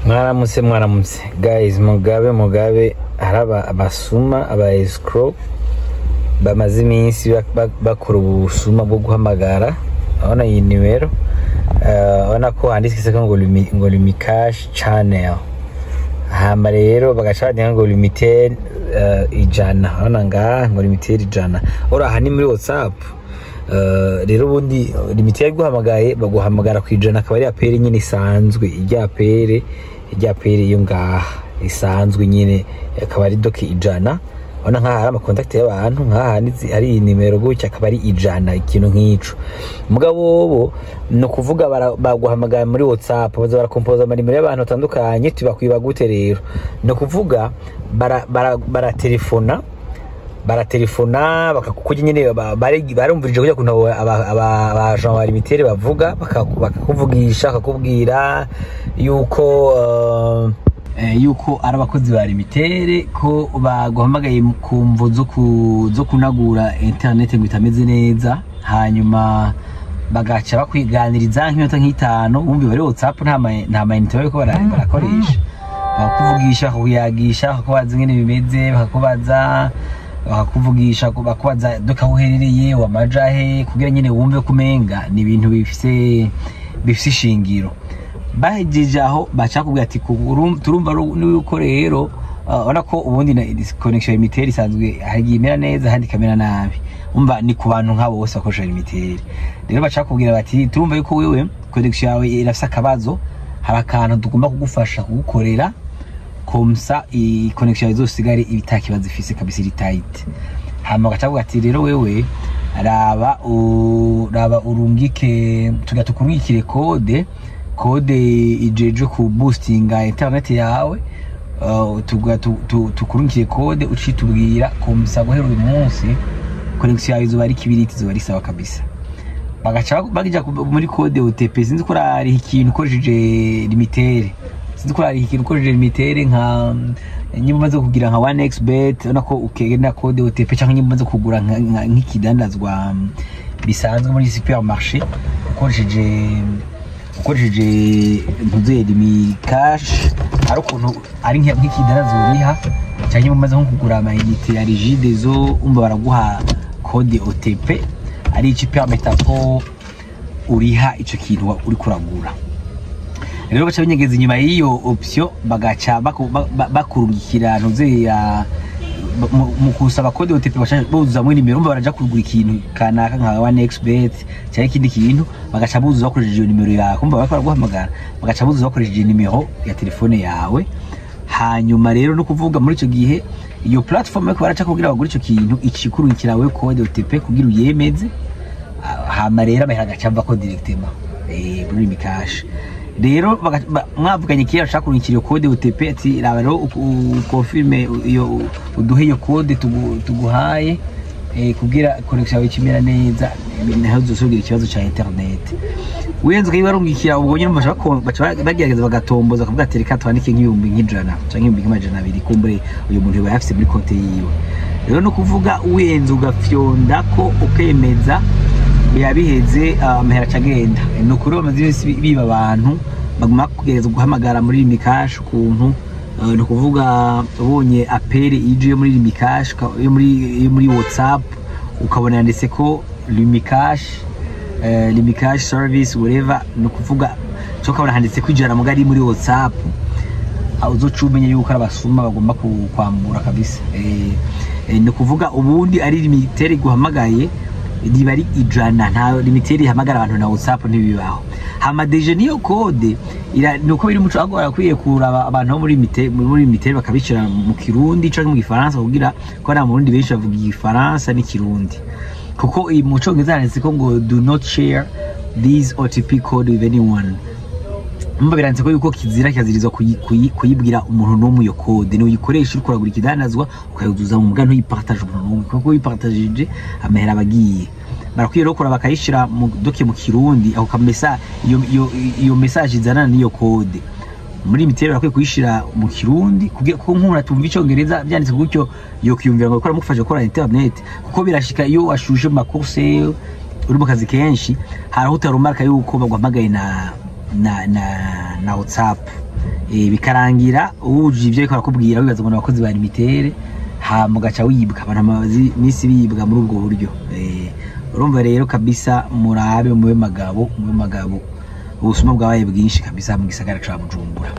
Mwaramutse guys, Mugabe haraba abasuma aba escrow bamaze iminsi bakora ubusuma bwo guhamagara. Abona iyi nimero abona ko handitse ngo Lumikash channel, hama rero bagashadinga ngo limited ijana. Abona ngaha ngo limited ijana, ora hani muri WhatsApp. Rero ubundi limited guhamagaye baguhamagara kwijana, akaba ari apere nyine isanzwe, ijya pere yo ngaha isanzwe nyine, akaba ari doki ijana. Ona nka hari amakontakte y'abantu nka hari nimero gutya, akaba ari ijana, ikintu nk'ico. Mugabo bo no kuvuga baguhamagara muri WhatsApp, baza barakompoza amanimero y'abantu batandukanye, tubakwiba gute rero? No kuvuga baratelefona bakakukuja nyine barumvirije kuja kuntu aba Jean wa limitere bavuga, bakakuvugisha bakakubwira yuko ari abakozi ba limitere, ko baguhamagaye ku mvo zo kunagura internet ngo itameze neza, hanyuma bagaca bakwiganiriza nk'iminota nk'itanu. Bumvi bari WhatsApp nta mayinite bariko barakoresha, bakakuvugisha bakakuyagisha, bakakubaza ingene bimeze, bakakuvugisha bakubaza doka uherereye wamajahe, kugira nyine wumve kumenga ni ibintu bifise ishingiro. Bahejeje aho bacakubwira ati turumva nuko rero ona ko ubundi na connection limited isanzwe hagimera neza handi kamera nabi. Umva ni ku bantu nk'abo bose bakoresha limited. Rero bacakubwira bati turumva yuko wewe connection yawe irafisa akabazo, hari akantu tugomba kugufasha kugukorera komsa i connection yawe zosigare ibitakibazo ifise kabisa iri tight. Hama bacakubwira ati rero wewe raba urungike tugatukungikire kode ijeje ku boostinga internet yawe, tukurungikire kode ucitubwira komsa guhera uyu munsi connection yawe izuba ari kibiriti, izuba risawa kabisa. Bagaca bagija muri kode OTP, sinzi ko ari ikintu ukoresheje limitere, nka nyimba maze kugira nka 1xbet, nako ukegenda kode OTP cyangwa nyimba maze kugura nk'ikidandazwa bisanzwe muri supermarché ukoresheje ntuzuye Lumikash, ari ukuntu ari nk'ikidandazwa uriha, cyangwa umaze nko kugura amayinite ya rigide zo umba baraguha kode OTP, ari iki permeta ko uriha ico kintu uri kuragura. Rero bacha binyegeza inyuma y'iyo option, bagaca bakurungikira ntuzuye mu kusaba kode OTP, buzuza muri nimero, umva baraja kugura ikintu kanaka nka 1xbet cyangwa ikindi kintu, bagaca buzuza bakoresheje iyo nimero yawe. Umva bakora guhamagara, bagaca buzuza bakoresheje nimero ya telefone yawe. Hanyuma rero no kuvuga muri ico gihe iyo platform yako baraca kugira bagura ico kintu, ikikurungikira wewe kode OTP kugira uyemeze. Hama rero amahera agacamba ko directement muri Lumikash. Rero mwavuganye kira ashaka kurungikira kode OTP, ati raba rero ukonfirme iyo uduhe iyo kode tuguhaye kugira connection yawe ikimera neza, naho uzosugira ikibazo cha internet. Uyenze kibarungikira ubwo nyine bacha bagerageza bagatomboza kuvuga ati reka twandike nk'ibihumbi nk'ijana cyangwa ibihumbi nk'amajana abiri, kumbure uyu muntu yaba yafise muri konte yiwe. Rero no kuvuga uyenze ugafyonda ko ukemeza yabiheze, amahera cagenda. No kuri bamaze biba abantu baguma kugereza guhamagara muri Lumikash ukuntu, no kuvuga ubonye apere ije yo muri Lumikash yo muri WhatsApp, ukabona yanditse ko Lumikash service whatever, no kuvuga cyo kabona handitse kwijana mugari muri WhatsApp, uzocumenye yuko abasuma bagomba kwambura kabisa. No kuvuga ubundi ari limitere guhamagaye riba ari ijana, nta limitere hamagara abantu na WhatsApp ntibibaho. Hama deje niyo kode nuko biri muco agora kwiye kuraba abantu muri limitere bakabicira mu Kirundi cyangwa mu Gifaransa, kugira ko na murundi benshi bavuga Igifaransa n'ikirundi, kuko iyi muco ngizanitse ko ngo do not share this OTP code with anyone. Mba biranditse ko yuko kizirizwa kuyibwira umuntu no mu yo code, no uyikoresha uri kuragura ikidandazwa ukayuzuza mu mugano yipartage umuntu, kuko yipartageje amahera abagiye. Barakwiye rero kuraba bakayishira mu doke mu Kirundi, aho kamesa iyo message izana niyo code muri limitere, barakwiye kuyishira mu Kirundi kugira ko nk'umuntu atumva icongereza byanditse gutyo yo kiyumvira ngo gukora mugufasha gukora internet, kuko birashika iyo washuje mu makurse uri mu kazi kenshi, haraho utarumarka yuko bagwamagaye na WhatsApp. bikarangira uje ivyo ariko arakubwira wibaza ngo abakozi ba limitere ha mugaca wibwa abantu amazi misi bibwa muri ubwo buryo. Urumva rero kabisa murabe mube magabo ubusuma bwabaye bwinshi kabisa mu gisagara ca Bujumbura.